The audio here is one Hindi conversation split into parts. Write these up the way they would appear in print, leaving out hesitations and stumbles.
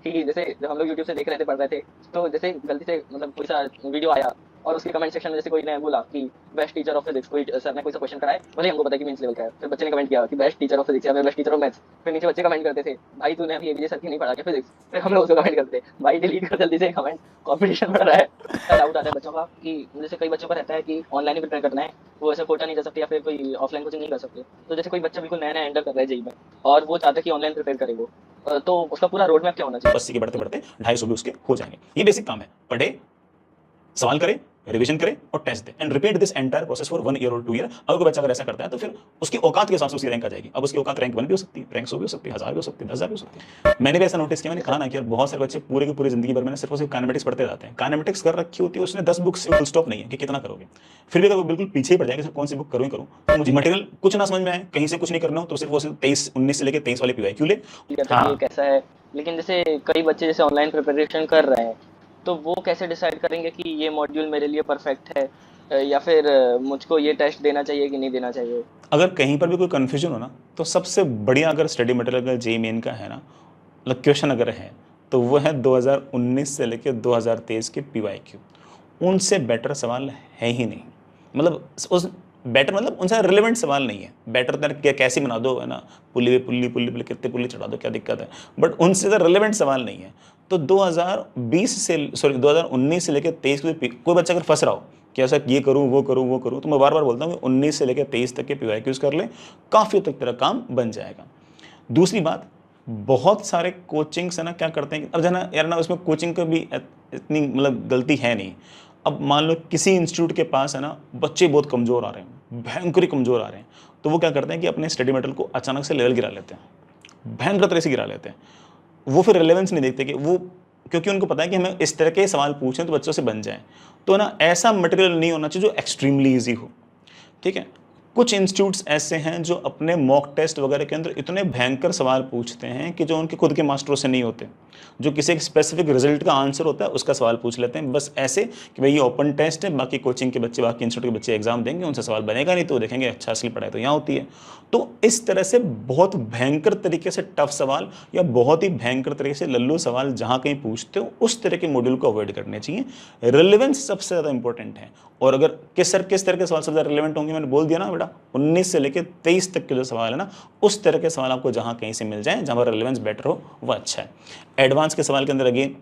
कि जैसे जब हम लोग यूट्यूब से देख रहे थे, पढ़ रहे थे, तो जैसे गलती से मतलब कोई सा वीडियो आया और उसके कमेंट सेक्शन में जैसे कोई ने बोला कि बेस्ट टीचर ऑफ फिजिक्स, कोई सर ने कोई सा क्वेश्चन कराया, भले ही हमको पता है कि मेंस लेवल का है, फिर बच्चे ने कमेंट किया कि बेस्ट टीचर ऑफ फिजिक्स या फिर बेस्ट टीचर ऑफ मैथ्स। फिर नीचे बच्चे कमेंट करते थे, भाई तूने अभी एबीजे सर की नहीं पढ़ा क्या फिजिक्स? फिर हम लोग उसको कमेंट करते थे, भाई डिलीट कर जल्दी से कमेंट, कंपटीशन बढ़ रहा है। इतना डाउट आता है बच्चों का कि जैसे कई बच्चों का रहता है कि ऑनलाइन ही प्रिपेयर करना है, वो ऐसे कोटा नहीं कर सकते या फिर कोई ऑफलाइन कोचिंग नहीं कर सकते। तो जैसे कोई बच्चा बिल्कुल नया नया एंटर कर रहा है जेई में और वो चाहता है कि ऑनलाइन प्रिपेयर करे वो, तो उसका पूरा रोड मैप क्या होना चाहिए? 80 के बढ़ते बढ़ते 250 भी उसके हो जाएंगे। ये बेसिक काम है, पढ़े, सवाल करे, रिवीजन करे और टेस्ट दे and repeat this entire process for 1 year और 2 ईयर। अगर कोई बच्चा अगर ऐसा करता है तो फिर उसकी औकात के हिसाब से उसकी रैंक आ जाएगी। अब उसकी औकात रैंक 1 भी हो सकती है, रैंक 100 भी हो सकती है, 1000 भी हो सकती है, 10,000 भी हो सकती है। मैंने भी ऐसा नोटिस किया, मैंने कहा ना कि यार बहुत सारे बच्चे पूरे की पूरी जिंदगी भर मैंने सिर्फ और सिर्फ काइनेमेटिक्स पढ़ते जाते हैं। काइनेमेटिक्स कर रखी होती है उसने 10 बुक्स से, फुल स्टॉप नहीं है कि कितना करोगे। फिर भी अगर वो बिल्कुल पीछे ही पड़ जाएगा, सिर्फ कौन सी बुक करूँ ही करूँ, तो मुझे मटेरियल कुछ ना समझ में आए, कहीं से कुछ नहीं करना हो, तो सिर्फ वो 23-19 से लेकर 23 वाले पीवाई क्यों ले। कहता है कि ये हाँ, कैसा है। लेकिन जैसे कई बच्चे जैसे ऑनलाइन प्रिपरेशन कर रहे हैं, तो वो कैसे डिसाइड करेंगे कि ये मॉड्यूल मेरे लिए परफेक्ट है, या फिर मुझको ये टेस्ट देना चाहिए कि नहीं देना चाहिए? अगर कहीं पर भी कोई कंफ्यूजन हो ना, तो सबसे बढ़िया अगर स्टडी मटेरियल अगर जेईई मेन का है ना, मतलब क्वेश्चन अगर है, तो वो है 2019 से लेकर 2023 के पीवाईक्यू। उनसे बेटर सवाल है ही नहीं। मतलब उस बेटर मतलब उनसे रिलेवेंट सवाल नहीं है। बेटर देन क्या कैसे बना दो है ना, पुल्ली पे पुल्ली पुल्ली पुल्ली कितने पुल्ली चढ़ा दो, क्या दिक्कत है, बट उनसे ज़्यादा रिलेवेंट सवाल नहीं है। तो 2020 से सॉरी 2019 से लेकर 23 कोई बच्चा अगर फंस रहा हो कि ऐसा ये करूँ वो करूँ वो करूँ, तो मैं बार बार बोलता हूँ कि 19 से लेकर 23 तक के पीवाईक्यूज कर ले, काफ़ी हद तक तेरा काम बन जाएगा। दूसरी बात, बहुत सारे कोचिंग्स है ना क्या करते हैं, अब जना यार ना उसमें कोचिंग का भी इतनी मतलब गलती है नहीं। अब मान लो किसी इंस्टीट्यूट के पास है ना बच्चे बहुत कमज़ोर आ रहे हैं, भयंकर ही कमज़ोर आ रहे हैं, तो वो क्या करते हैं कि अपने स्टडी मटेरियल को अचानक से लेवल गिरा लेते हैं, भयंकर तरह से गिरा लेते हैं। वो फिर रिलेवेंस नहीं देखते कि वो, क्योंकि उनको पता है कि हमें इस तरह के सवाल पूछें तो बच्चों से बन जाए। तो ना ऐसा मटेरियल नहीं होना चाहिए जो एक्सट्रीमली ईजी हो, ठीक है। कुछ इंस्टीट्यूट्स ऐसे हैं जो अपने मॉक टेस्ट वगैरह के अंदर इतने भयंकर सवाल पूछते हैं कि जो उनके खुद के मास्टरों से नहीं होते, जो किसी एक स्पेसिफिक रिजल्ट का आंसर होता है उसका सवाल पूछ लेते हैं, बस ऐसे कि भाई ये ओपन टेस्ट है, बाकी कोचिंग के बच्चे बाकी इंस्टीट्यूट के बच्चे एग्जाम देंगे, उनसे सवाल बनेगा नहीं, तो देखेंगे अच्छा असली पढ़ाई तो यहाँ होती है। तो इस तरह से बहुत भयंकर तरीके से टफ सवाल या बहुत ही भयंकर तरीके से लल्लू सवाल जहाँ कहीं पूछते हो, उस तरह के मॉड्यूल को अवॉइड करने चाहिए। रिलेवेंस सबसे ज़्यादा इंपॉर्टेंट है। और अगर किस तरह के सवाल सबसे ज़्यादा रिलेवेंट होंगे, मैंने बोल दिया ना बेटा, 19 से लेकर 23 तक के जो सवाल है ना, उस तरह के सवाल आपको जहाँ कहीं से मिल जाए, जहाँ पर रिलेवेंस बेटर हो, वो अच्छा है। एडवांस के सवाल के अंदर अगेन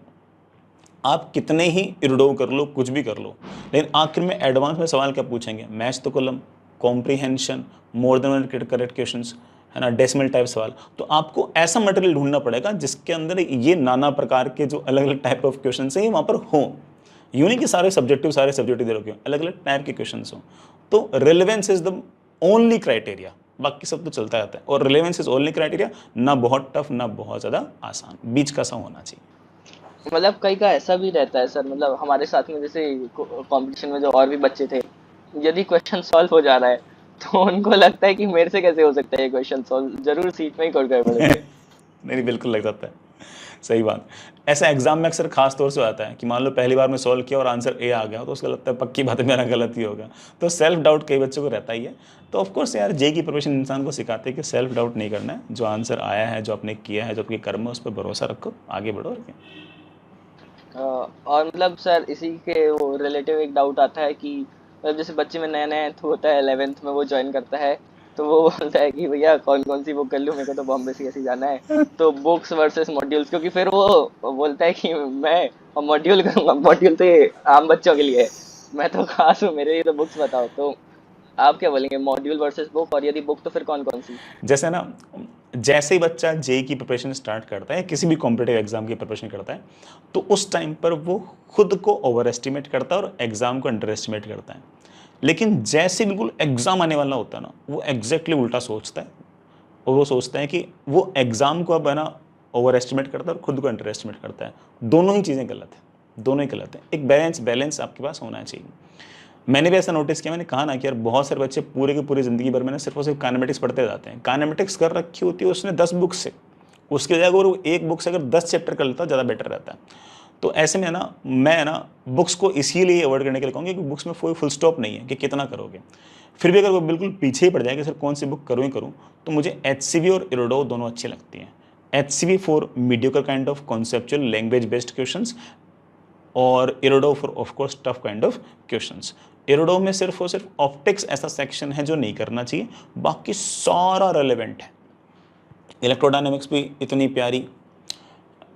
आप कितने ही इरडो कर लो, कुछ भी कर लो, लेकिन आखिर में एडवांस में सवाल क्या पूछेंगे, match the column, comprehension, more than one correct questions, है ना, डेसिमल टाइप सवाल। तो आपको ऐसा मटेरियल ढूंढना पड़ेगा जिसके अंदर ये नाना प्रकार के जो अलग अलग टाइप ऑफ क्वेश्चन हैं ये वहाँ पर हों। यूँ नहीं कि सारे सब्जेक्टिव दे रखे हो, अलग अलग टाइप के क्वेश्चन हों। तो relevance is the only criteria, बाकी सब तो चलता रहता है। और रिलेवेंस इज ओनली क्राइटेरिया, ना बहुत टफ ना बहुत ज़्यादा आसान, बीच का सा होना चाहिए। मतलब कई का ऐसा भी रहता है सर, मतलब हमारे साथ में जैसे कंपटीशन में जो और भी बच्चे थे, यदि क्वेश्चन सॉल्व हो जा रहा है तो उनको लगता है कि मेरे से कैसे हो सकता है ये क्वेश्चन सॉल्व, जरूर सीट में ही कोड गड़बड़ नहीं बिल्कुल लग जाता है, सही बात। ऐसा एग्जाम में अक्सर खास तौर से आता है कि मान लो पहली बार में सॉल्व किया और आंसर ए आ गया, तो उसको लगता है पक्की बात है मेरा गलत ही होगा। तो सेल्फ डाउट कई बच्चों को रहता ही है। तो ऑफकोर्स यार जेई की प्रिपरेशन इंसान को सिखाते हैं कि सेल्फ डाउट नहीं करना है, जो आंसर आया है, जो आपने किया है, जो आपके कर्म है, उस पर भरोसा रखो, आगे बढ़ो, और क्या। और मतलब सर इसी के वो रिलेटिव एक डाउट आता है कि मतलब जैसे बच्चे में नया नया तो होता है, 11th में वो ज्वाइन करता है, तो वो बोलता है कि भैया कौन कौन सी बुक कर लूँ, मेरे को तो बॉम्बे से ऐसे जाना है। तो बुक्स वर्सेस मॉड्यूल्स, क्योंकि फिर वो बोलता है कि मैं मॉड्यूल करूँगा, मॉड्यूल तो ये आम बच्चों के लिए है, मैं तो खास हूँ, मेरे लिए तो बुक्स बताओ। तो आप क्या बोलेंगे, मॉड्यूल वर्सेस बुक, और यदि बुक तो फिर कौन कौन सी? जैसे ना, जैसे ही बच्चा जेई की प्रिपरेशन स्टार्ट करता है, किसी भी कॉम्पिटिटिव एग्जाम की प्रिपरेशन करता है, तो उस टाइम पर वो खुद को ओवर एस्टिमेट करता है और एग्जाम को अंडर एस्टिमेट करता है। लेकिन जैसे बिल्कुल एग्जाम आने वाला होता है ना, वो एग्जैक्टली उल्टा सोचता है। और वो सोचता है कि वो एग्जाम को अब है ना ओवर एस्टिमेट करता है और खुद को अंडर एस्टिमेट करता है। दोनों ही चीज़ें गलत है, दोनों ही गलत है। एक बैलेंस आपके पास होना चाहिए। मैंने भी ऐसा नोटिस किया, मैंने कहा ना कि यार बहुत सारे बच्चे पूरे की पूरी ज़िंदगी भर में ना सिर्फ और सिर्फ काइनेमेटिक्स पढ़ते जाते हैं। काइनेमेटिक्स कर रखी होती है उसने 10 बुक से, उसके जगह अगर वो एक बुक से अगर 10 चैप्टर कर लेता ज़्यादा बेटर रहता है। तो ऐसे में ना मैं ना बुक्स को इसीलिए अवॉइड करने के लिए कहूँगी कि बुक्स में कोई फुल स्टॉप नहीं है कि कितना करोगे। फिर भी अगर वो बिल्कुल पीछे ही पड़ जाएगा सर कौन सी बुक करूँ ही करूँ, तो मुझे एचसीवी और इरोडो दोनों अच्छी लगती हैं। HCV for mediocre kind of conceptual language based questions, और Irodov for of course tough kind of questions. Irodov में सिर्फ और सिर्फ ऑप्टिक्स ऐसा सेक्शन है जो नहीं करना चाहिए, बाकी सारा रेलेवेंट है। इलेक्ट्रोडायनेमिक्स भी इतनी प्यारी,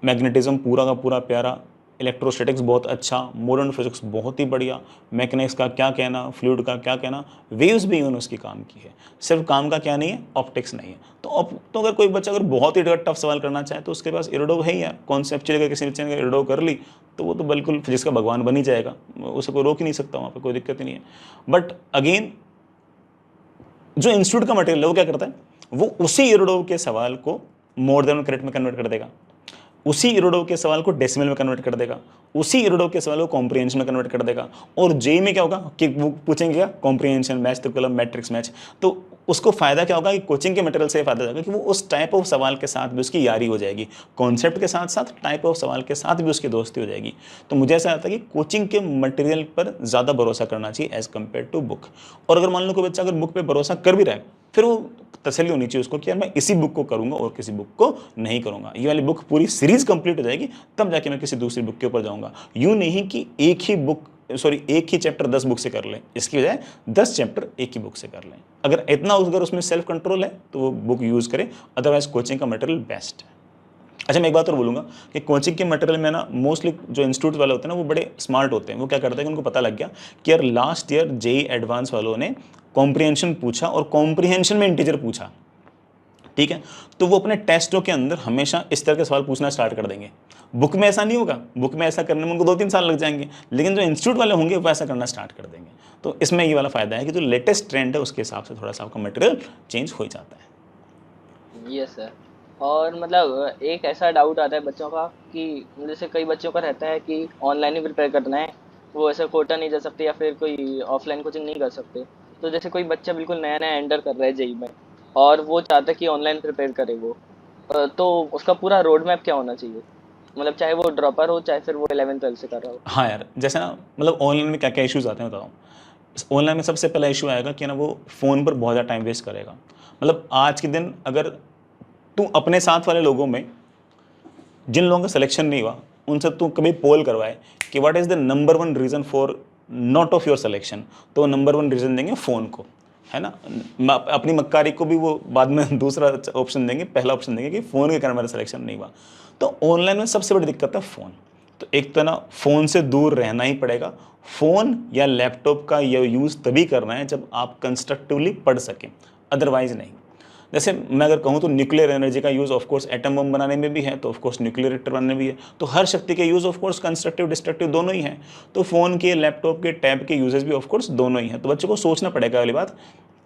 मैग्नेटिज्म पूरा का पूरा प्यारा, इलेक्ट्रोस्टैटिक्स बहुत अच्छा, मॉडर्न फिजिक्स बहुत ही बढ़िया, मैकेनिक्स का क्या कहना, फ्लूइड का क्या कहना, वेव्स भी इन्होंने उसकी काम की है। सिर्फ काम का क्या नहीं है, ऑप्टिक्स नहीं है। तो अगर कोई बच्चा अगर बहुत ही टफ सवाल करना चाहे तो उसके पास इरोडो है ही है। कॉन्सेप्चुअल अगर किसी बच्चे ने इरोडो कर ली तो वो तो बिल्कुल फिजिक्स का भगवान बन ही जाएगा, उसे कोई रोक ही नहीं सकता, वहाँ पर कोई दिक्कत ही नहीं है। बट अगेन जो इंस्टीट्यूट का मटेरियल है वो क्या करता है, वो उसी इरोडो के सवाल को मोर देन करेक्ट में कन्वर्ट कर देगा, उसी इरोडो के सवाल को डेसिमल में कन्वर्ट कर देगा, उसी इरोडो के सवाल को कॉम्प्रिहेंशन में कन्वर्ट कर देगा। और जेई में क्या होगा कि वो पूछेंगे क्या, comprehension, match the column, matrix match. तो उसको फायदा क्या होगा कि कोचिंग के मटेरियल से फायदा होगा कि वो उस टाइप ऑफ सवाल के साथ भी उसकी यारी हो जाएगी, कॉन्सेप्ट के साथ साथ टाइप ऑफ सवाल के साथ भी उसकी दोस्ती हो जाएगी। तो मुझे ऐसा लगता है कि कोचिंग के मटेरियल पर ज़्यादा भरोसा करना चाहिए एज़ कम्पेयर टू बुक। और अगर मान लो कोई बच्चा अगर बुक पर भरोसा कर भी रहा है, फिर वो तसल्ली होनी चाहिए उसको कि यार मैं इसी बुक को करूंगा और किसी बुक को नहीं करूंगा। ये वाली बुक पूरी सीरीज कंप्लीट हो जाएगी तब जाके मैं किसी दूसरी बुक के ऊपर जाऊंगा। यूं नहीं कि एक ही चैप्टर 10 बुक से कर लें, इसकी बजाय 10 चैप्टर एक ही बुक से कर लें। अगर उसमें सेल्फ कंट्रोल है तो वो बुक यूज़ करें, अदरवाइज कोचिंग का मटेरियल बेस्ट है। अच्छा, मैं एक बात और बोलूँगा कि कोचिंग के मटेरियल में ना मोस्टली जो इंस्टीट्यूट वाले होते हैं ना वो बड़े स्मार्ट होते हैं। वो क्या करते हैं कि उनको पता लग गया कि यार लास्ट ईयर जेई एडवांस वालों ने कॉम्प्रिहेंशन पूछा और कॉम्प्रिहेंशन में इंटीजर पूछा, ठीक है, तो वो अपने टेस्टों के अंदर हमेशा इस तरह के सवाल पूछना स्टार्ट कर देंगे। बुक में ऐसा नहीं होगा, बुक में ऐसा करने में उनको 2-3 साल लग जाएंगे, लेकिन जो इंस्टीट्यूट वाले होंगे वो ऐसा करना स्टार्ट कर देंगे। तो इसमें ये वाला फ़ायदा है कि जो लेटेस्ट ट्रेंड है उसके हिसाब से थोड़ा सा आपका मटेरियल चेंज हो जाता है। Yes sir. और मतलब एक ऐसा डाउट आता है बच्चों का कि जैसे कई बच्चों का रहता है कि ऑनलाइन ही प्रिपेयर करना है, वो ऐसे कोटा नहीं जा सकते या फिर कोई ऑफलाइन कोचिंग नहीं कर सकते। तो जैसे कोई बच्चा बिल्कुल नया नया एंटर कर रहा है जेई में और वो चाहता है कि ऑनलाइन प्रिपेयर करे वो, तो उसका पूरा रोड मैप क्या होना चाहिए, मतलब चाहे वो ड्रॉपर हो चाहे फिर वो 11th-12th से कर रहा हो। हाँ यार, जैसे ना मतलब ऑनलाइन में क्या क्या इश्यूज़ आते हैं बताओ। ऑनलाइन में सबसे पहला इशू आएगा कि ना वो फ़ोन पर बहुत ज़्यादा टाइम वेस्ट करेगा। मतलब आज के दिन अगर तू अपने साथ वाले लोगों में जिन लोगों का सिलेक्शन नहीं हुआ उनसे तू कभी पोल करवाए कि what is the number 1 reason for not of your selection, तो नंबर 1 रीज़न देंगे फ़ोन को, है ना। अपनी मक्कारी को भी वो बाद में दूसरा ऑप्शन देंगे, पहला ऑप्शन देंगे कि फ़ोन के कारण मेरा सिलेक्शन नहीं हुआ। तो ऑनलाइन में सबसे बड़ी दिक्कत है फ़ोन। तो एक तो ना फ़ोन से दूर रहना ही पड़ेगा। फ़ोन या लैपटॉप का ये यूज़ तभी करना है जब आप कंस्ट्रक्टिवली पढ़ सकें, अदरवाइज़ नहीं। जैसे मैं अगर कहूँ तो न्यूक्लियर एनर्जी का use of course atom bomb बनाने में भी है, तो ऑफ कोर्स न्यूक्लियर रिएक्टर बनाने में भी है। तो हर शक्ति के use of course constructive destructive दोनों ही हैं। तो फ़ोन के, लैपटॉप के, टैब के यूजेस भी ऑफ कोर्स दोनों ही हैं। तो बच्चों को सोचना पड़ेगा वाली बात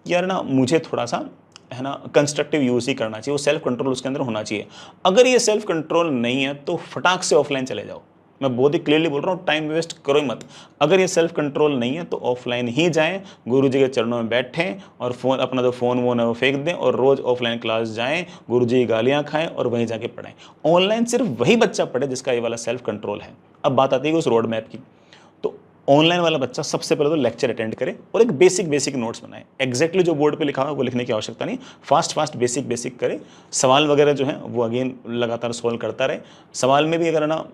कि यार ना मुझे थोड़ा सा है ना कंस्ट्रक्टिव यूज़ ही करना चाहिए, वो सेल्फ कंट्रोल उसके अंदर होना चाहिए। अगर ये सेल्फ कंट्रोल नहीं है तो फटाक से ऑफलाइन चले जाओ। मैं बहुत ही क्लियरली बोल रहा हूँ, टाइम वेस्ट करो ही मत। अगर ये सेल्फ कंट्रोल नहीं है तो ऑफलाइन ही जाएं, गुरुजी के चरणों में बैठें और फ़ोन अपना जो फ़ोन वोन है वो फेंक दें और रोज़ ऑफलाइन क्लास जाएं, गुरुजी की गालियाँ खाएं और वहीं जाके पढ़ें। ऑनलाइन सिर्फ वही बच्चा पढ़े जिसका ये वाला सेल्फ कंट्रोल है। अब बात आती है उस रोड मैप की। तो ऑनलाइन वाला बच्चा सबसे पहले तो लेक्चर अटेंड करे और एक बेसिक नोट्स बनाए। एग्जैक्टली जो बोर्ड पे लिखा हुआ है वो लिखने की आवश्यकता नहीं, फास्ट बेसिक करे। सवाल वगैरह जो है वो अगेन लगातार सॉल्व करता रहे। सवाल में भी अगर ना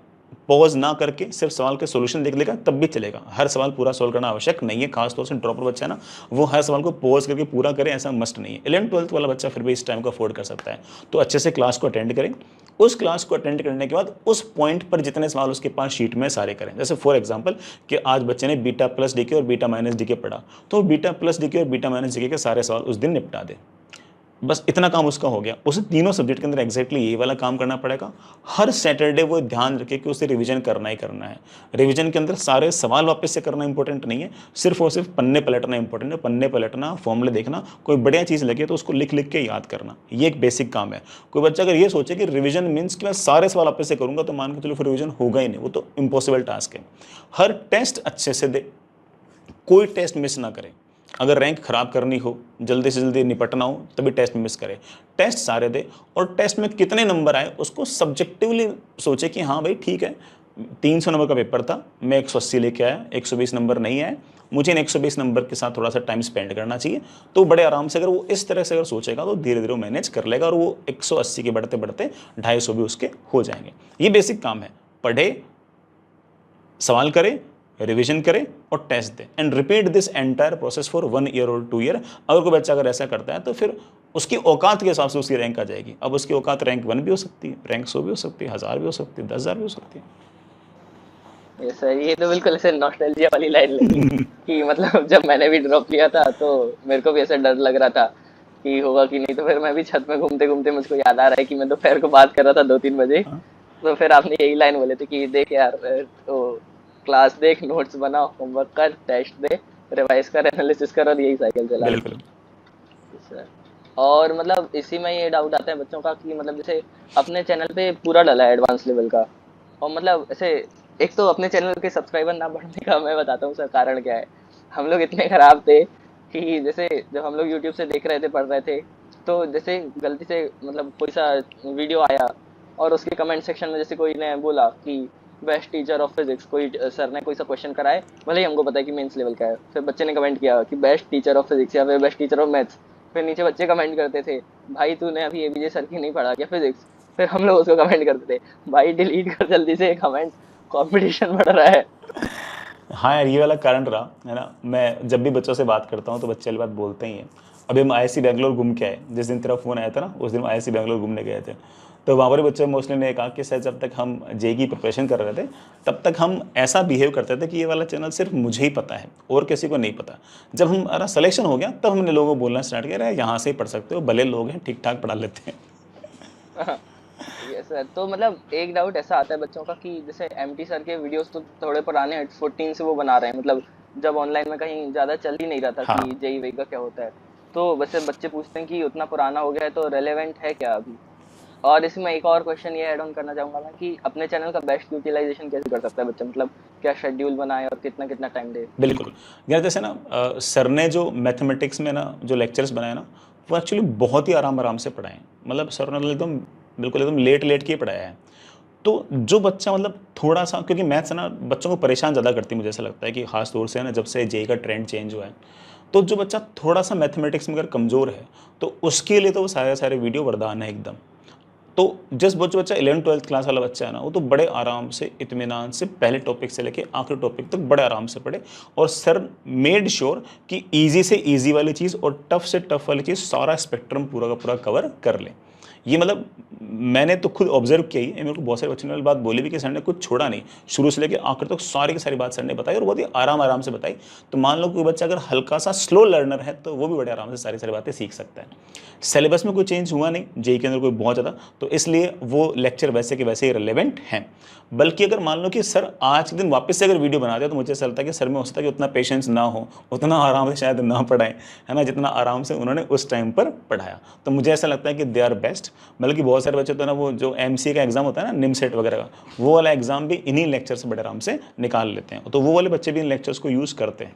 पॉज ना करके सिर्फ सवाल के सॉल्यूशन देख लेगा तब भी चलेगा। हर सवाल पूरा सॉल्व करना आवश्यक नहीं है, खासतौर से ड्रॉपर बच्चा है ना, वो हर सवाल को पॉज करके पूरा करे ऐसा मस्ट नहीं है। 11th-12th वाला बच्चा फिर भी इस टाइम को अफोर्ड कर सकता है। तो अच्छे से क्लास को अटेंड करें। उस क्लास को अटेंड करने के बाद उस पॉइंट पर जितने सवाल उसके पास शीट में सारे करें। जैसे फॉर एग्जांपल कि आज बच्चे ने बीटा प्लस डीके और बीटा माइनस डीके पढ़ा, तो बीटा प्लस डीके और बीटा माइनस डीके के सारे सवाल उस दिन निपटा दे। बस इतना काम उसका हो गया। उसे तीनों सब्जेक्ट के अंदर एग्जैक्टली ये वाला काम करना पड़ेगा। हर सैटरडे वो ध्यान रखे कि उसे रिवीजन करना ही करना है। रिवीजन के अंदर सारे सवाल वापस से करना इंपॉर्टेंट नहीं है, सिर्फ और सिर्फ पन्ने पलटना इंपॉर्टेंट है। पन्ने पलटना, फॉर्मूले देखना, कोई बढ़िया चीज़ लगे तो उसको लिख के याद करना, ये एक बेसिक काम है। कोई बच्चा अगर ये सोचे कि रिवीजन मीन्स कि मैं सारे सवाल वापस से करूँगा तो मान के चलो फिर रिवीजन होगा ही नहीं, वो तो इम्पॉसिबल टास्क है। हर टेस्ट अच्छे से दे, कोई टेस्ट मिस ना करें। अगर रैंक खराब करनी हो, जल्दी से जल्दी निपटना हो, तभी टेस्ट में मिस करे। टेस्ट सारे दे और टेस्ट में कितने नंबर आए उसको सब्जेक्टिवली सोचे कि हाँ भाई ठीक है, 300 नंबर का पेपर था, मैं 180 लेके आया, 120 नंबर नहीं आए, मुझे इन 120 नंबर के साथ थोड़ा सा टाइम स्पेंड करना चाहिए। तो बड़े आराम से अगर वो इस तरह से अगर सोचेगा तो धीरे धीरे वो मैनेज कर लेगा और वो 180 के बढ़ते बढ़ते 250 भी उसके हो जाएंगे। ये बेसिक काम है, पढ़े, सवाल करे, रिवीजन करे और टेस्ट दे and repeat this entire process for 1 year और 2 ईयर। अगर कोई बच्चा अगर ऐसा करता है तो फिर उसकी औकात के हिसाब से उसकी रैंक आ जाएगी। अब उसकी औकात रैंक 1 भी हो सकती है, रैंक 100 भी हो सकती है, 1000 भी हो सकती है, 10,000 भी हो सकती है। ये सर, ये तो बिल्कुल ऐसे नॉस्टैल्जिया वाली लाइन लगी कि मतलब जब मैंने भी ड्रॉप लिया था तो मेरे को भी ऐसे डर लग रहा था कि होगा कि नहीं। तो फिर मैं भी छत में घूमते घूमते मुझको याद आ रहा है कि मैं दोपहर को बात कर रहा था 2-3 बजे। हाँ। तो फिर आपने यही लाइन बोले थे कि देख यार, तो क्लास देख, नोट्स बना, होमवर्क कर, टेस्ट दे, रिवाइज कर, एनालिसिस कर, और यही साइकिल चला। बिल्कुल। सर, और मतलब इसी में ये डाउट आता है बच्चों का कि मतलब जैसे अपने चैनल पे पूरा डाला है एडवांस लेवल का, और मतलब ऐसे एक तो अपने चैनल के सब्सक्राइबर ना बढ़ने का मैं बताता हूँ सर कारण क्या है। हम लोग इतने खराब थे कि जैसे जब हम लोग यूट्यूब से देख रहे थे, पढ़ रहे थे, तो जैसे गलती से मतलब कोई सा वीडियो आया और उसके कमेंट सेक्शन में जैसे कोई ने बोला कि बेस्ट टीचर ऑफ फिजिक्स, कोई सर ने कोई सा क्वेश्चन कराए, भले ही हमको पता है कि मेंस लेवल का है, फिर बच्चे ने कमेंट किया कि बेस्ट टीचर ऑफ फिजिक्स या फिर बेस्ट टीचर ऑफ मैथ्स। फिर नीचे बच्चे कमेंट करते थे, भाई तूने अभी एबीजे सर की नहीं पढ़ा क्या फिजिक्स। फिर हम लोग उसको कमेंट करते थे, भाई डिलीट कर जल्दी से कमेंट, कंपटीशन बढ़ रहा है। हाँ यार, ये वाला कारण रहा है ना। मैं जब भी बच्चों से बात करता हूँ तो बच्चे वाली बात बोलते ही हैं। अभी हम IISc बैंगलोर घूम के आए, जिस दिन तेरा फ़ोन आया था ना, उस दिन IISc बैंगलोर घूमने गए थे। तो वहाँ पर बच्चे मोस्टली ने कहा कि सर जब तक हम जेई की प्रिपरेशन कर रहे थे तब तक हम ऐसा बिहेव करते थे कि ये वाला चैनल सिर्फ मुझे ही पता है और किसी को नहीं पता। जब हमारा सिलेक्शन हो गया तब हमने लोगों को बोलना स्टार्ट किया, अरे यहाँ से ही पढ़ सकते हो, भले लोग हैं, ठीक ठाक पढ़ा लेते हैं। ये सर, तो मतलब एक डाउट ऐसा आता है बच्चों का कि जैसे एमटी सर के वीडियोस तो थोड़े पुराने हैं, 14 से वो बना रहे हैं, मतलब जब ऑनलाइन में कहीं ज्यादा चल ही नहीं रहा था हाँ। कि जेई वेई का क्या होता है। तो वैसे बच्चे पूछते हैं कि उतना पुराना हो गया है तो रेलेवेंट है क्या अभी। और इसमें एक और क्वेश्चन ये ऐड ऑन करना चाहूंगा मैं कि अपने चैनल का बेस्ट यूटिलाइजेशन कैसे कर सकता है बच्चा, मतलब क्या शेड्यूल बनाए और कितना कितना टाइम दे। बिल्कुल। यार जैसे ना सर ने जो मैथमेटिक्स में ना जो लेक्चर्स बनाए ना, वो एक्चुअली बहुत ही आराम आराम से पढ़ाए हैं। मतलब सर ने एकदम बिल्कुल एकदम लेट लेट के पढ़ाया है। तो जो बच्चा मतलब थोड़ा सा, क्योंकि मैथ्स ना बच्चों को परेशान ज़्यादा करती है, मुझे ऐसा लगता है कि खास तौर से है ना जब से जेई का ट्रेंड चेंज हुआ है। तो जो बच्चा थोड़ा सा मैथमेटिक्स में अगर कमज़ोर है तो उसके लिए तो वो सारे सारे वीडियो वरदान है एकदम। तो जिस जो बच्चा 11th-12th क्लास वाला बच्चा है ना, वो तो बड़े आराम से इत्मीनान से पहले टॉपिक से लेके आखिरी टॉपिक तक बड़े आराम से पढ़े। और सर मेड श्योर कि ईजी से ईजी वाली चीज़ और टफ से टफ वाली चीज़ सारा स्पेक्ट्रम पूरा का पूरा कवर कर ले। ये मतलब मैंने तो खुद ऑब्जर्व किया ही, मेरे को बहुत सारे बच्चों ने बात बोली भी कि सर ने कुछ छोड़ा नहीं, शुरू से लेकर आखिर तक सारी की सारी बात सर ने बताई और बहुत ही आराम आराम से बताई। तो मान लो कोई बच्चा अगर हल्का सा स्लो लर्नर है तो वो भी बड़े आराम से सारी सारी बातें सीख सकता है। सिलेबस में कोई चेंज हुआ नहीं जेई के अंदर कोई बहुत ज़्यादा, तो इसलिए वो लेक्चर वैसे के वैसे ही रिलेवेंट हैं। बल्कि अगर मान लो कि सर आज के दिन वापस से अगर वीडियो बना दिया तो मुझे ऐसा लगता है कि सर में हो सकता है कि उतना पेशेंस ना हो, उतना आराम से शायद ना पढ़ाएं, है ना, जितना आराम से उन्होंने उस टाइम पर पढ़ाया। तो मुझे ऐसा लगता है कि दे आर बेस्ट। बल्कि बहुत सारे बच्चे तो ना वो जो एमसीए का एग्जाम होता है ना, निमसेट वगैरह का, वो वाला एग्जाम भी इन्हीं लेक्चर से बड़े आराम से निकाल लेते हैं। तो वो वाले बच्चे भी इन लेक्चर्स को यूज़ करते हैं,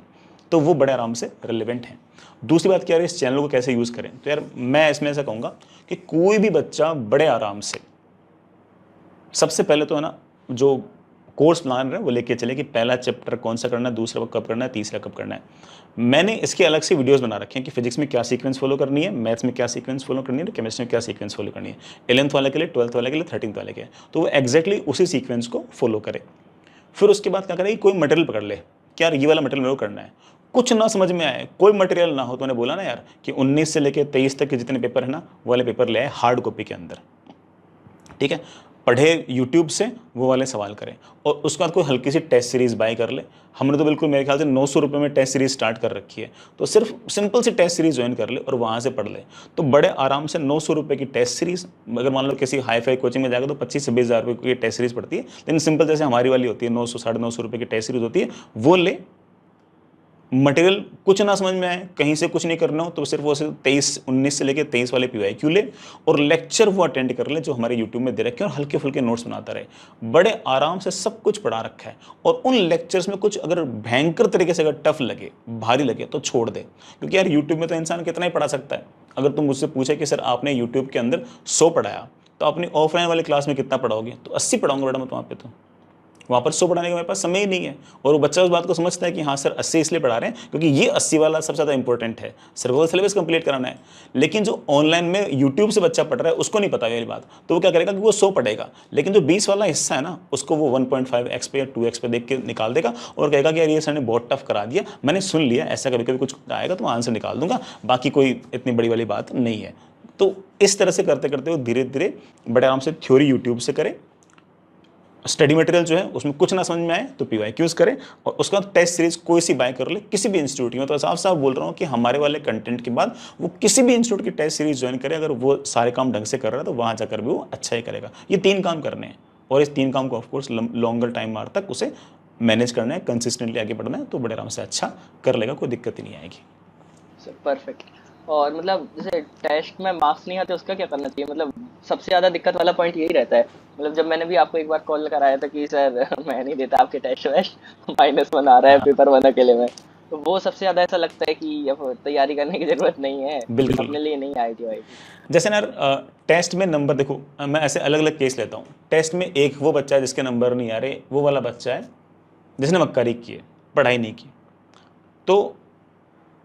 तो वो बड़े आराम से रिलेवेंट हैं। दूसरी बात क्या है, इस चैनल को कैसे यूज़ करें, तो यार मैं इसमें ऐसा कहूँगा कि कोई भी बच्चा बड़े आराम से, सबसे पहले तो है ना जो कोर्स प्लान है वो लेके चले कि पहला चैप्टर कौन सा करना है, दूसरा कब करना है, तीसरा कब करना है। मैंने इसके अलग से वीडियोस बना रखे हैं कि फिजिक्स में क्या सीक्वेंस फॉलो करनी है, मैथ्स में क्या सीक्वेंस फॉलो करनी है, केमिस्ट्री में क्या सीक्वेंस फॉलो करनी है, 11th वाले के लिए, 12th वाले के लिए, 13th वाले के लिए। तो वो एग्जैक्टली उसी सीक्वेंस को फॉलो करे। फिर उसके बाद क्या करें, कोई मटेरियल पकड़ ले कि यार ये वाला मटेरियल मेरे को करना है। कुछ ना समझ में आए, कोई मटेरियल ना हो, तो मैंने बोला ना यार कि 19 से लेकर 23 तक के जितने पेपर है ना, वो वाले पेपर ले आए हार्ड कॉपी के अंदर, ठीक है। पढ़े यूट्यूब से, वो वाले सवाल करें और उसके बाद कोई हल्की सी टेस्ट सीरीज़ बाय कर ले। हमने तो बिल्कुल मेरे ख्याल से 900 रुपये में टेस्ट सीरीज़ स्टार्ट कर रखी है, तो सिर्फ सिंपल सी टेस्ट सीरीज़ ज्वाइन कर ले और वहाँ से पढ़ ले। तो बड़े आराम से 900 रुपये की टेस्ट सीरीज़, अगर मान लो किसी हाई फाई कोचिंग में जाएगा तो 25 से 20 हज़ार रुपये की टेस्ट सीरीज़ पड़ती है, लेकिन सिंपल जैसे हमारी वाली होती है 900 950 रुपये की टेस्ट सीरीज़ होती है, वो ले। मटेरियल कुछ ना समझ में आए, कहीं से कुछ नहीं करना हो, तो सिर्फ वो 19 से लेकर 23 वाले PYQ ले और लेक्चर वो अटेंड कर ले जो हमारे यूट्यूब में दे रखे हैं और हल्के फुल्के नोट्स बनाता रहे। बड़े आराम से सब कुछ पढ़ा रखा है और उन लेक्चर्स में कुछ अगर भयंकर तरीके से अगर टफ लगे, भारी लगे, तो छोड़ दे, क्योंकि यार यूट्यूब में तो इंसान कितना ही पढ़ा सकता है। अगर तुम मुझसे पूछे कि सर आपने यूट्यूब के अंदर 100 पढ़ाया तो अपनी ऑफलाइन वाली क्लास में कितना पढ़ाओगे, तो 80 पढ़ाऊंगा मैडम मैं वहाँ पे तो। वहाँ पर 100 पढ़ाने का मेरे पास समय ही नहीं है। और वो बच्चा उस बात को समझता है कि हाँ सर 80 इसलिए पढ़ा रहे हैं क्योंकि ये 80 वाला सबसे ज़्यादा इंपॉर्टेंट है, सर को सिलेबस कंप्लीट कराना है। लेकिन जो ऑनलाइन में यूट्यूब से बच्चा पढ़ रहा है उसको नहीं पता ये बात, तो वो क्या करेगा कि वो 100 पढ़ेगा, लेकिन जो 20 वाला हिस्सा है ना उसको वो 1.5x पे या 2x पे देख के निकाल देगा और कहेगा कि यार ये सर ने बहुत टफ करा दिया, मैंने सुन लिया, ऐसा कभी कभी कुछ आएगा तो आंसर निकाल दूंगा, बाकी कोई इतनी बड़ी वाली बात नहीं है। तो इस तरह से करते करते वो धीरे धीरे बड़े आराम से थ्योरी यूट्यूब से करें, स्टडी मटेरियल जो है उसमें कुछ ना समझ में आए तो PYQs करें, और उसका टेस्ट सीरीज कोई सी बाय कर ले किसी भी इंस्टीट्यूट की। तो साफ साफ बोल रहा हूँ कि हमारे वाले कंटेंट के बाद वो किसी भी इंस्टीट्यूट की टेस्ट सीरीज ज्वाइन करे, अगर वो सारे काम ढंग से कर रहा है तो वहाँ जाकर भी वो अच्छा ही करेगा। ये 3 काम करने हैं और इस 3 काम को ऑफकोर्स लॉन्गर टाइम मार तक उसे मैनेज करना है, कंसिस्टेंटली आगे बढ़ना है, तो बड़े आराम से अच्छा कर लेगा, कोई दिक्कत ही नहीं आएगी। Sir perfect. और मतलब जैसे टेस्ट में मार्क्स नहीं आते उसका क्या करना चाहिए? मतलब सबसे ज़्यादा दिक्कत वाला पॉइंट यही रहता है। मतलब जब मैंने भी आपको एक बार कॉल कराया था कि सर मैं नहीं देता आपके टेस्ट वेस्ट, -1 आ रहा है पेपर 1 अकेले में, तो वो सबसे ज़्यादा ऐसा लगता है कि अब तैयारी करने की ज़रूरत नहीं है, बिल्कुल। अपने लिए नहीं IIT वाई। जैसे ना टेस्ट में नंबर देखो, मैं ऐसे अलग अलग केस लेता हूँ। टेस्ट में एक वो बच्चा है जिसके नंबर नहीं आ रहे, वो वाला बच्चा है जिसने मक्कारी की है, पढ़ाई नहीं की, तो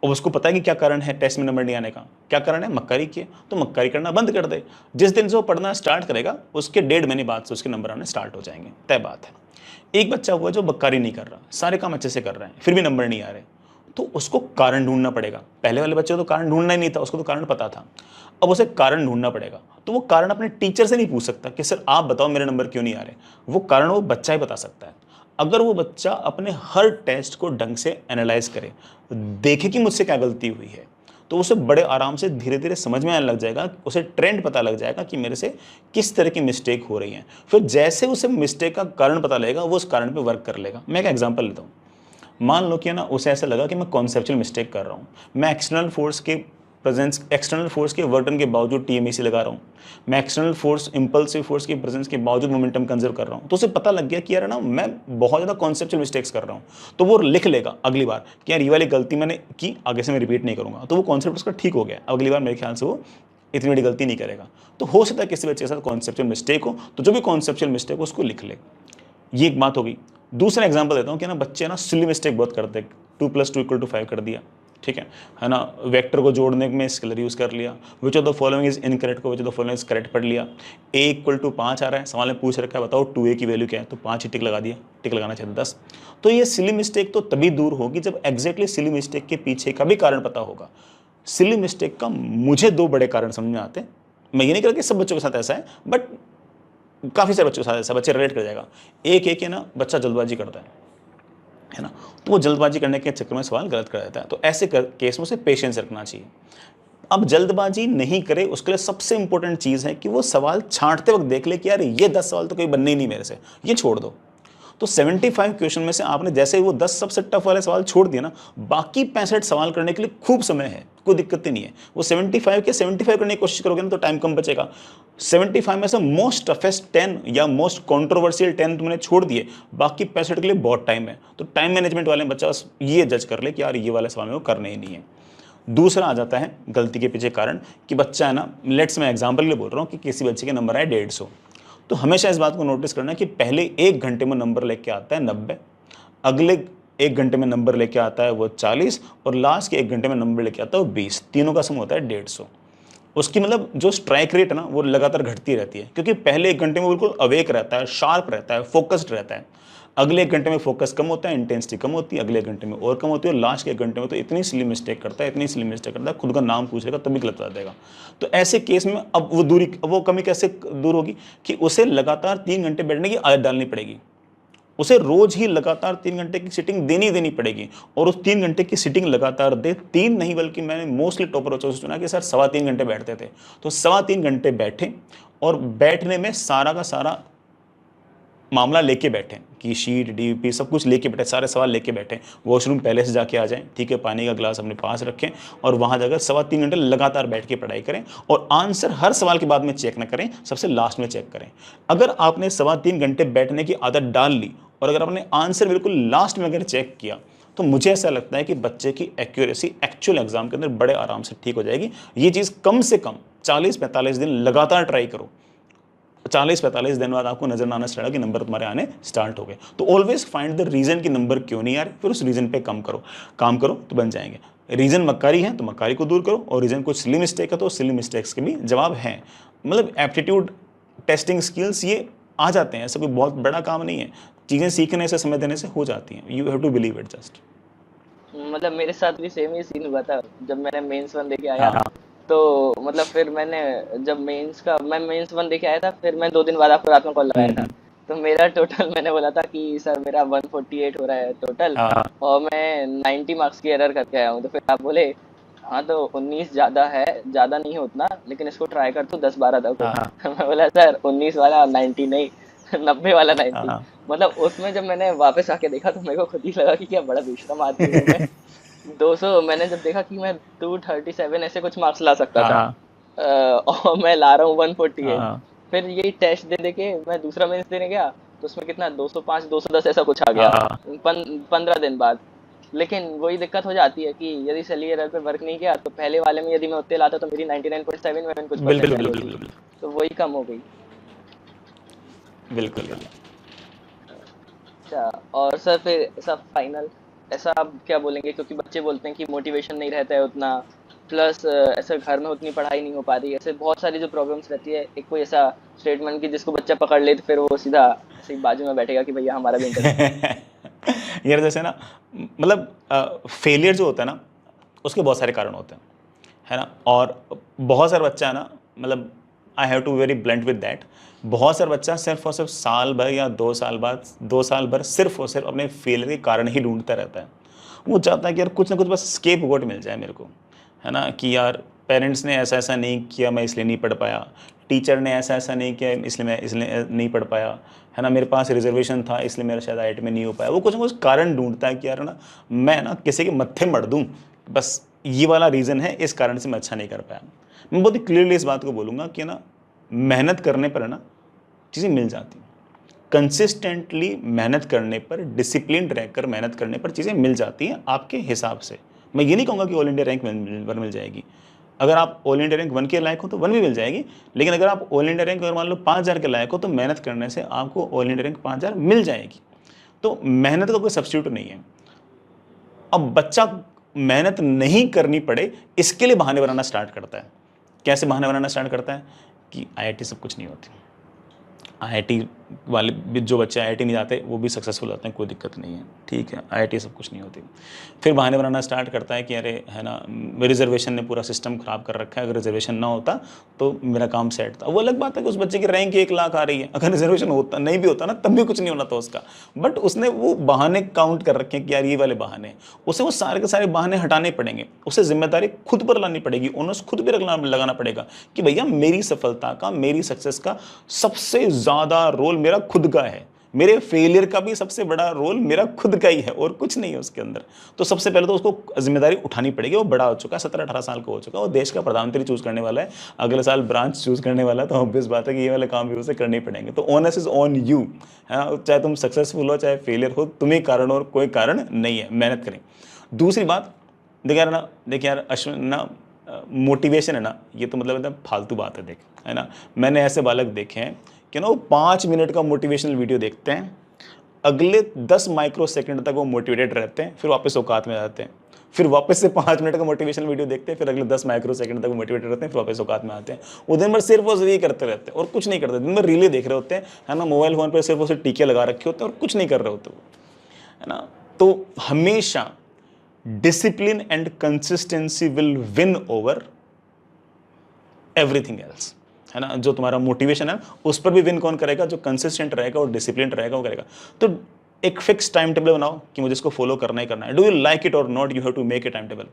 अब उसको पता है कि क्या कारण है टेस्ट में नंबर नहीं आने का, क्या कारण है, मक्कारी की है, तो मक्कारी करना बंद कर दे। जिस दिन से वो पढ़ना स्टार्ट करेगा उसके 1.5 महीने बाद से उसके नंबर आने स्टार्ट हो जाएंगे, तय बात है। एक बच्चा हुआ जो मक्कारी नहीं कर रहा, सारे काम अच्छे से कर रहा है, फिर भी नंबर नहीं आ रहे, तो उसको कारण ढूंढना पड़ेगा। पहले वाले बच्चे को तो कारण ढूंढना ही नहीं था, उसको तो कारण पता था, अब उसे कारण ढूंढना पड़ेगा। तो वो कारण अपने टीचर से नहीं पूछ सकता कि सर आप बताओ मेरे नंबर क्यों नहीं आ रहे, वो कारण वो बच्चा ही बता सकता है। अगर वो बच्चा अपने हर टेस्ट को ढंग से एनालाइज करे, देखे कि मुझसे क्या गलती हुई है, तो उसे बड़े आराम से धीरे धीरे समझ में आने लग जाएगा, उसे ट्रेंड पता लग जाएगा कि मेरे से किस तरह की मिस्टेक हो रही है। फिर जैसे उसे मिस्टेक का कारण पता लगेगा वो उस कारण पे वर्क कर लेगा। मैं एक एग्जांपल लेता हूँ। मान लो कि ना उसे ऐसा लगा कि मैं कॉन्सेप्चुअल मिस्टेक कर रहा हूँ, मैं एक्सटर्नल फोर्स के प्रेजेंस, एक्सटर्नल फोर्स के वर्टन के बावजूद TMAC लगा रहा हूँ, मैं एक्सटर्नल फोर्स इंपल्सिव फोर्स की प्रेजेंस के बावजूद मोमेंटम कंजर्व कर रहा हूँ, तो उसे पता लग गया कि यार ना मैं बहुत ज़्यादा कॉन्सेप्चुअल मिस्टेक्स कर रहा हूँ। तो वो लिख लेगा अगली बार कि यार ये वाली गलती मैंने की, आगे से मैं रिपीट नहीं करूँगा, तो वो कॉन्सेप्ट उसका ठीक हो गया, अगली बार मेरे ख्याल से वो इतनी बड़ी गलती नहीं करेगा। तो हो सकता है किसी बच्चे के साथ कॉन्सेप्चुअल मिस्टेक हो, तो जो भी कॉन्सेप्चुअल मिस्टेक हो उसको लिख ले। ये एक बात होगी। दूसरा एग्जांपल देता हूँ कि ना बच्चे ना सिली मिस्टेक बहुत करते हैं, 2+2=5 कर दिया, ठीक है ना, वेक्टर को जोड़ने में स्केलर यूज़ कर लिया, which of the following is incorrect को which of the following is correct पढ़ लिया, a=5 आ रहा है, सवाल में पूछ रखा है बताओ 2a की वैल्यू क्या है, तो 5 ही टिक लगा दिया, टिक लगाना चाहिए 10। तो ये सिली मिस्टेक तो तभी दूर होगी जब एग्जैक्टली सिली मिस्टेक के पीछे का भी कारण पता होगा। सिली मिस्टेक का मुझे 2 बड़े कारण समझ में आते हैं, मैं ये नहीं कह रहा कि सब बच्चों के साथ ऐसा है, बट काफ़ी सारे बच्चों के साथ ऐसा, बच्चे रिलेट कर जाएगा। एक ना बच्चा जल्दबाजी करता है ना, तो वो जल्दबाजी करने के चक्कर में सवाल गलत कर देता है, तो ऐसे केस में उसे पेशेंस रखना चाहिए। अब जल्दबाजी नहीं करे उसके लिए सबसे इंपॉर्टेंट चीज़ है कि वो सवाल छांटते वक्त देख ले कि यार ये 10 सवाल तो कोई बनने ही नहीं मेरे से, ये छोड़ दो। तो 75 क्वेश्चन में से आपने जैसे ही वो 10 सबसे टफ वाले सवाल छोड़ दिए ना, बाकी 65 सवाल करने के लिए खूब समय है, कोई दिक्कत ही नहीं है। वो 75 के 75 करने की कोशिश करोगे ना तो टाइम कम बचेगा। 75 में से मोस्ट टफेस्ट 10 या मोस्ट कंट्रोवर्शियल 10 तुमने छोड़ दिए, बाकी 65 के लिए बहुत टाइम है। तो टाइम मैनेजमेंट वाले बच्चा बस ये जज कर ले कि यार ये वाले सवाल में वो करने ही नहीं है। दूसरा आ जाता है गलती के पीछे कारण कि बच्चा है ना, लेट्स मैं एग्जाम्पल लिए बोल रहा हूँ कि किसी बच्चे के नंबर आए 150, तो हमेशा इस बात को नोटिस करना कि पहले 1 घंटे में नंबर लेके आता है 90, अगले 1 घंटे में नंबर लेके आता है वो 40, और लास्ट के 1 घंटे में नंबर लेके आता है वो 20, तीनों का सम होता है 150। उसकी मतलब जो स्ट्राइक रेट है ना वो लगातार घटती रहती है, क्योंकि पहले 1 घंटे में बिल्कुल अवेक रहता है, शार्प रहता है, फोकस्ड रहता है। अगले 1 घंटे में फोकस कम होता है, इंटेंसिटी कम होती है, अगले 1 घंटे में और कम होती है, और लास्ट के 1 घंटे में तो इतनी सिली मिस्टेक करता है, इतनी सिली मिस्टेक करता है, खुद का नाम पूछेगा तभी गलत बता देगा। तो ऐसे केस में अब वो कमी कैसे दूर होगी कि उसे लगातार 3 घंटे बैठने की आदत डालनी पड़ेगी। उसे रोज ही लगातार 3 घंटे की सिटिंग देनी पड़ेगी, और उस 3 घंटे की सिटिंग लगातार दे। 3 नहीं बल्कि मैंने मोस्टली टॉपर बच्चों से सुना कि सर 3.25 घंटे बैठते थे, तो 3.25 घंटे बैठे और बैठने में सारा का सारा मामला लेके बैठे कि शीट DVP सब कुछ लेके बैठे, सारे सवाल लेके बैठे, वॉशरूम पहले से जाके आ जाएं, ठीक है, पानी का गिलास अपने पास रखें, और वहाँ जाकर 3.25 घंटे लगातार बैठ के पढ़ाई करें, और आंसर हर सवाल के बाद में चेक ना करें, सबसे लास्ट में चेक करें। अगर आपने 3.25 घंटे बैठने की आदत डाल ली और अगर आपने आंसर बिल्कुल लास्ट में अगर चेक किया, तो मुझे ऐसा लगता है कि बच्चे की एक्यूरेसी एक्चुअल एग्जाम के अंदर बड़े आराम से ठीक हो जाएगी। ये चीज़ कम से कम 40-45 दिन लगातार ट्राई करो, 40-45 दिन बाद आपको नजर आना स्टार्ट कि नंबर तुम्हारे आने स्टार्ट हो गए। तो ऑलवेज फाइंड द रीजन कि नंबर क्यों नहीं आ रहे, फिर उस रीजन पे काम करो तो बन जाएंगे। रीजन मक्कारी है तो मक्कारी को दूर करो, और रीजन कुछ सिली मिस्टेक है तो सिली मिस्टेक्स के भी जवाब हैं। मतलब एप्टीट्यूड टेस्टिंग स्किल्स ये आ जाते हैं, ऐसा कोई बहुत बड़ा काम नहीं है, चीज़ें सीखने से समय देने से हो जाती हैं। You have to believe it just. मतलब मेरे साथ भी सेम ही सीन हुआ था जब मैंने मेंस वन देके आया। हाँ तो मतलब फिर मैंने जब मैं मेंस वन देके आया था, फिर मैं 2 दिन बाद आपको रात में कॉल लगाया था। तो मेरा टोटल मैंने बोला था कि सर मेरा 148 हो रहा है टोटल, हाँ और मैं 90 मार्क्स की एरर करके आया हूँ। तो फिर आप बोले हाँ तो 19 ज़्यादा है, ज़्यादा नहीं है उतना, लेकिन इसको ट्राई कर तू 10-12 तक हो। हाँ मैं बोला सर 19 वाला 90 नहीं, 90 वाला 90। हाँ मतलब उसमें जब मैंने वापस आके देखा तो मेरे को खुद ही लगा कि क्या बड़ा बेशरम आदमी हूँ मैं। 200 मैंने जब देखा कि मैं 237 ऐसे कुछ मार्क्स ला सकता था, हाँ और मैं ला रहा हूँ 148। हाँ फिर यही टेस्ट दे के मैं दूसरा मेंस देने गया, तो उसमें कितना 205 210 ऐसा कुछ आ गया हाँ 15 दिन बाद। लेकिन वही दिक्कत हो जाती है कि यदि सैलरी एरर पे वर्क नहीं किया तो पहले वाले में यदि मैं उतने लाता तो मेरी 99.7 में कुछ बिल्कुल परसेंट आई बिल्कुल होती, बिल्कुल तो वही कम हो गई। बिल्कुल बिल्कुल। अच्छा, और सर फिर ऐसा फाइनल ऐसा आप क्या बोलेंगे, क्योंकि बच्चे बोलते हैं कि मोटिवेशन नहीं रहता है उतना, प्लस ऐसे घर में उतनी पढ़ाई नहीं हो पा रही, ऐसे बहुत सारी जो प्रॉब्लम्स रहती है, एक कोई ऐसा स्टेटमेंट कि जिसको बच्चा पकड़ ले तो फिर वो सीधा ऐसे ही बाजू में बैठेगा कि भैया हमारा भी इंटरेस्ट है। यार जैसे ना, मतलब फेलियर जो होता है ना, उसके बहुत सारे कारण होते हैं, है ना। और बहुत सारा बच्चा है ना, मतलब I have to very blunt with that, बहुत सारा बच्चा सिर्फ और सिर्फ साल भर या 2 साल बाद 2 साल भर सिर्फ और सिर्फ अपने फेलियर के कारण ही ढूंढता रहता है। वो चाहता है कि यार कुछ ना कुछ बस स्केप गोट मिल जाए मेरे को, है ना, कि यार पेरेंट्स ने ऐसा ऐसा नहीं किया मैं इसलिए नहीं पढ़ पाया, टीचर ने ऐसा ऐसा नहीं किया इसलिए मैं इसलिए नहीं पढ़ पाया, है ना, मेरे पास रिजर्वेशन था इसलिए मेरा शायद आईआईटी में नहीं हो पाया। वो कुछ ना कुछ कारण ढूंढता है कि यार ना मैं ना किसी के मत्थे मर दूँ, बस ये वाला रीज़न है, इस कारण से मैं अच्छा नहीं कर पाया। मैं बहुत ही क्लियरली इस बात को बोलूँगा कि ना मेहनत करने पर है ना चीज़ें मिल जाती हैं, कंसिस्टेंटली मेहनत करने पर, डिसिप्लिन रहकर मेहनत करने पर चीज़ें मिल जाती हैं आपके हिसाब से। मैं ये नहीं कहूँगा कि ऑल इंडिया रैंक वन मिल जाएगी, अगर आप ऑल इंडिया रैंक 1 के लायक हो तो 1 भी मिल जाएगी, लेकिन अगर आप ऑल इंडिया रैंक अगर मान लो 5000 के लायक हो तो मेहनत करने से आपको ऑल इंडिया रैंक 5000 मिल जाएगी। तो मेहनत का कोई सब्स्टिट्यूट नहीं है। अब बच्चा मेहनत नहीं करनी पड़े इसके लिए बहाने बनाना स्टार्ट करता है। कैसे बहाने बनाना स्टार्ट करता है कि आईआईटी सब कुछ नहीं होती, आईआईटी वाले भी जो बच्चे आईआईटी नहीं जाते वो भी सक्सेसफुल होते हैं, कोई दिक्कत नहीं है, ठीक है, आईआईटी सब कुछ नहीं होती। फिर बहाने बनाना स्टार्ट करता है कि अरे है ना रिजर्वेशन ने पूरा सिस्टम ख़राब कर रखा है, अगर रिजर्वेशन ना होता तो मेरा काम सेट था। वो अलग बात है कि उस बच्चे की रैंक 1 लाख आ रही है, अगर रिजर्वेशन होता नहीं भी होता ना तब भी कुछ नहीं होना था उसका, बट उसने वो बहाने काउंट कर रखे हैं कि यार ये वाले बहाने हैं। उसे वो सारे के सारे बहाने हटाने पड़ेंगे, उसे जिम्मेदारी खुद पर लानी पड़ेगी, ओनर्स खुद भी लगाना पड़ेगा कि भैया मेरी सफलता का, मेरी सक्सेस का सबसे ज़्यादा रोल मेरा खुद का है, मेरे फेलियर का भी सबसे बड़ा रोल मेरा खुद का ही है और कुछ नहीं है उसके अंदर। तो सबसे पहले तो उसको जिम्मेदारी उठानी पड़ेगी। वो बड़ा हो चुका है, 17-18 साल का हो चुका है, वो देश का प्रधानमंत्री चूज करने वाला है, अगले साल ब्रांच चूज करने वाला है, तो ऑब्वियस बात है कि ये वाले काम भी उसे करने ही पड़ेंगे। तो ओनस इज ऑन यू, है ना, चाहे तुम सक्सेसफुल हो चाहे फेलियर हो, तुम्हें कारण और कोई कारण नहीं है, मेहनत करें। दूसरी बात देखिए यार अश्विन ना, मोटिवेशन है ना, ये तो मतलब एकदम फालतू बात है, देख, है ना, मैंने ऐसे बालक देखे हैं कि ना वो 5 मिनट का मोटिवेशनल वीडियो देखते हैं, अगले 10 माइक्रो सेकंड तक वो मोटिवेटेड रहते हैं, फिर वापस औकात में आते हैं, फिर वापस से 5 मिनट का मोटिवेशनल वीडियो देखते हैं, फिर अगले 10 माइक्रो सेकंड तक वो मोटिवेटेड रहते हैं, फिर वापस औकात में आते हैं। वो दिन भर सिर्फ और सिर्फ ये करते रहते हैं और कुछ नहीं करते, दिन भर रीलें देख रहे होते हैं, है ना, मोबाइल फोन पर सिर्फ और सिर्फ टीके लगा रखे होते हैं और कुछ नहीं कर रहे होते, है ना। तो हमेशा discipline and consistency will win over everything else, है ना। जो तुम्हारा मोटिवेशन है उस पर भी विन कौन करेगा, जो कंसिस्टेंट रहेगा और डिसिप्लिन रहेगा वो करेगा। तो एक फिक्स टाइम टेबल बनाओ कि मुझे इसको फॉलो करना ही करना है, डू यू लाइक इट और not, you have to make a time table,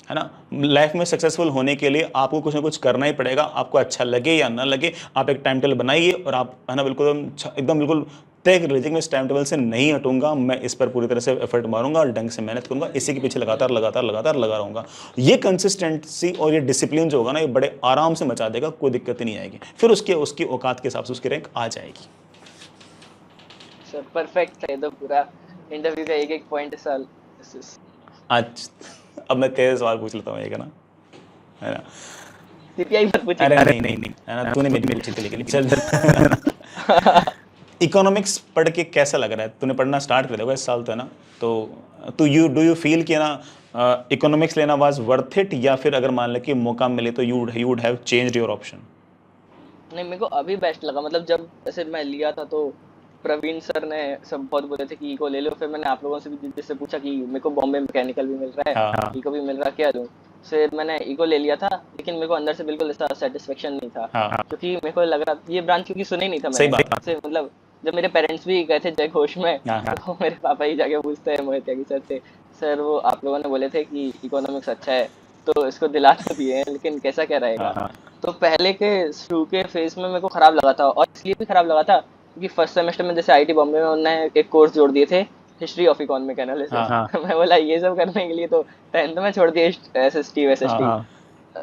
है ना। लाइफ में सक्सेसफुल होने के लिए आपको कुछ ना कुछ करना ही पड़ेगा, आपको अच्छा लगे या ना लगे, आप एक टाइम टेबल बनाइए और आप, है ना, बिल्कुल एकदम बिल्कुल तय कर लीजिए कि मैं इस टाइम टेबल से नहीं हटूंगा, मैं इस पर पूरी तरह से एफर्ट मारूंगा और ढंग से मेहनत करूंगा, इसी के पीछे लगातार लगातार लगातार लगा रहूंगा। ये कंसिस्टेंसी और ये डिसिप्लिन जो होगा ना, ये बड़े आराम से मचा देगा, कोई दिक्कत ही नहीं आएगी, फिर उसकी औकात के हिसाब से उसकी रैंक आ जाएगी। सर परफेक्ट है, तो पूरा इंटरव्यू का एक एक पॉइंट साल। आज अब मैं तेरे सवाल पूछ लेता हूँ एक, है ना, सीपीआई मत पूछिए। अरे नहीं नहीं नहीं है ना, तूने मेरी पूछी थी लेकिन चल। इकोनॉमिक्स पढ़ के कैसा लग रहा है? तूने पढ़ना स्टार्ट कर दिया होगा इस साल तो, है ना? तो डू यू फील कि ना इकोनॉमिक्स लेना वाज वर्थ इट, या फिर अगर मान ले कि मौका मिले तो you would have changed your option? नहीं, मेरे को अभी बेस्ट लगा, मतलब जब ऐसे मैं लिया था तो प्रवीण सर ने सब बहुत बोले थे कि इको ले लो, फिर मैंने आप लोगों से भी जिससे पूछा कि मेरे को बॉम्बे मैकेनिकल भी मिल रहा हाँ है, हाँ इको भी मिल रहा है, क्या लूँ? फिर मैंने इको ले लिया था, लेकिन मेरे को अंदर से बिल्कुल ऐसा सेटिस्फेक्शन नहीं था, हाँ, क्योंकि मेरे को लग रहा ये ब्रांच क्योंकि सुना ही नहीं था सही मैंने बात। से, मतलब जब मेरे पेरेंट्स भी गए थे जय घोष में, हाँ हाँ तो मेरे पापा ही जाके पूछते हैं मोहित त्यागी सर से, सर वो आप लोगों ने बोले थे कि इकोनॉमिक्स अच्छा है, तो इसको दिला तो दिए हैं, लेकिन कैसा क्या रहेगा? हाँ तो पहले के शुरू के फेज में मेरे को खराब लगा था, और इसलिए भी खराब लगा था क्योंकि फर्स्ट सेमेस्टर में जैसे आईटी बॉम्बे में उन्होंने एक कोर्स जोड़ दिए थे, हिस्ट्री ऑफ इकोनॉमिक एनालिसिस। हाँ मैं बोला ये सब करने के लिए तो 10th में छोड़ दिया एसएसटी हाँ वेसएसटी। हाँ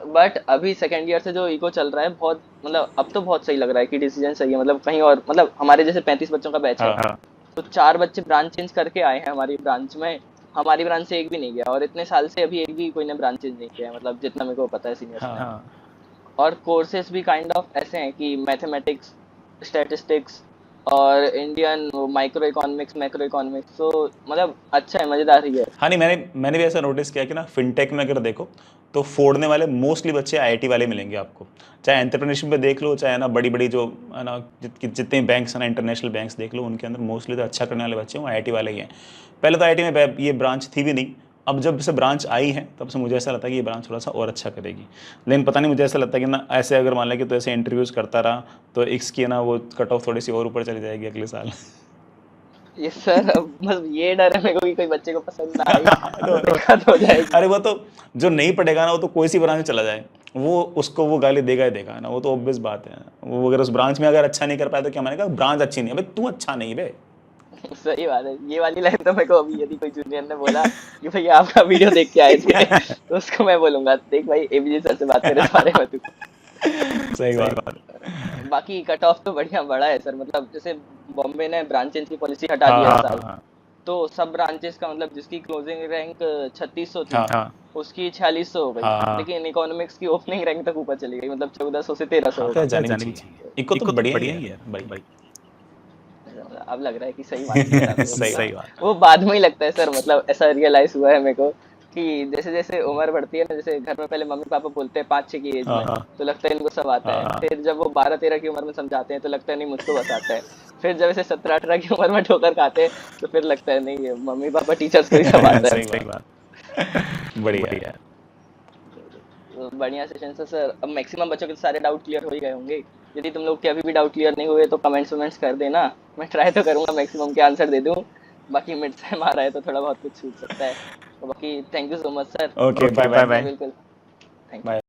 बट अभी सेकेंड ईयर से जो इको चल रहा है, बहुत मतलब अब तो बहुत सही लग रहा है कि डिसीजन सही है, मतलब कहीं और, मतलब हमारे जैसे 35 बच्चों का बैच है, हाँ तो 4 बच्चे ब्रांच चेंज करके आए हैं हमारी ब्रांच में, हमारी ब्रांच से एक भी नहीं गया, और इतने साल से अभी एक भी कोई ने ब्रांच चेंज नहीं किया है, मतलब जितना मेरे को पता है सीनियर्स में। हाँ और कोर्सेज भी काइंड ऑफ ऐसे हैं कि मैथमेटिक्स, स्टैटिस्टिक्स और Indian micro economics, macro economics, तो मतलब अच्छा है, मजेदार ही है। हाँ। नहीं, मैंने भी ऐसा नोटिस किया कि ना फिनटेक में अगर देखो तो फोड़ने वाले मोस्टली बच्चे आईआईटी वाले मिलेंगे आपको, चाहे एंटरप्रेन्योरशिप में देख लो, चाहे ना बड़ी बड़ी जो है ना जितने बैंक्स हैं ना, इंटरनेशनल बैंक्स देख लो, उनके अंदर मोस्टली तो अच्छा करने वाले बच्चे वो आईआईटी वाले ही हैं। पहले तो आईआईटी में ये ब्रांच थी भी नहीं, अब जब से ब्रांच आई है तब से मुझे ऐसा लगता है कि ये ब्रांच थोड़ा सा और अच्छा करेगी। लेकिन पता नहीं, मुझे ऐसा लगता है कि ना ऐसे अगर मान लें कि तो ऐसे इंटरव्यूज़ करता रहा तो इसकी ना वो कट ऑफ थोड़ी सी और ऊपर चली जाएगी अगले साल। ये सर अब बस ये डर है मेरे को कि कोई बच्चे को पसंद ना आई तो तो दिक्कत हो जाएगी। अरे वो तो जो नहीं पढ़ेगा ना वो तो कोई सी ब्रांच में चला जाए, वो उसको वो गाली देगा ही देगा ना, वो तो ऑब्वियस बात है। वो अगर उस ब्रांच में अगर अच्छा नहीं कर पाया तो क्या मानेगा ब्रांच अच्छी नहीं है? भाई तू अच्छा नहीं बे। सही बात है, ये वाली लाइन तो मेरे को अभी यदि कोई जूनियर ने बोला कि भैया आपका वीडियो देख के आए थे तो उसको मैं बोलूंगा देख भाई एबीजे सर से बात करे इस बारे में तू। सही बात। बाकी कट ऑफ तो बढ़िया बड़ा है सर, मतलब जैसे बॉम्बे ने ब्रांच चेंज की पॉलिसी हटा हाँ दिया हाँ इस साल, हाँ तो सब ब्रांचेस का मतलब जिसकी क्लोजिंग रैंक 3600 थी हाँ हाँ उसकी 4600 हो गई, हाँ। लेकिन इकोनॉमिक्स की ओपनिंग रैंक तक ऊपर चली गई, मतलब 1400 से 1300 हो क्या गई। जानी भी चाहिए, इको तो बढ़िया ही है भाई। अब लग रहा है कि सही मान लिया आप लोगों सही की। बात। वो बाद में ही लगता है सर, मतलब ऐसा रियलाइज हुआ है मेरे को कि जैसे जैसे उम्र बढ़ती है ना, जैसे घर में पहले मम्मी पापा बोलते हैं 5-6 की एज में हाँ तो लगता है इनको सब आता है, हाँ फिर जब वो 12-13 की उम्र में समझाते हैं तो लगता है नहीं मुझको बस आता है, फिर जब ऐसे 17-18 की उम्र में ठोकर खाते हैं तो फिर लगता है नहीं ये मम्मी पापा टीचर्स को ही सब आता है। सही बात। बढ़िया। तो बढ़िया सेशन से सर, अब मैक्सिमम बच्चों के सारे डाउट क्लियर हो ही गए होंगे, यदि तुम लोग के अभी भी डाउट क्लियर नहीं हुए तो कमेंट्स कर देना, मैं ट्राई तो करूंगा मैक्सिमम के आंसर दे दूं, बाकी मिड सेम आ रहा है तो थोड़ा बहुत कुछ छूट सकता है। तो बाकी thank you so much sir. Okay bye bye. बिल्कुल, थैंक यू। बाय।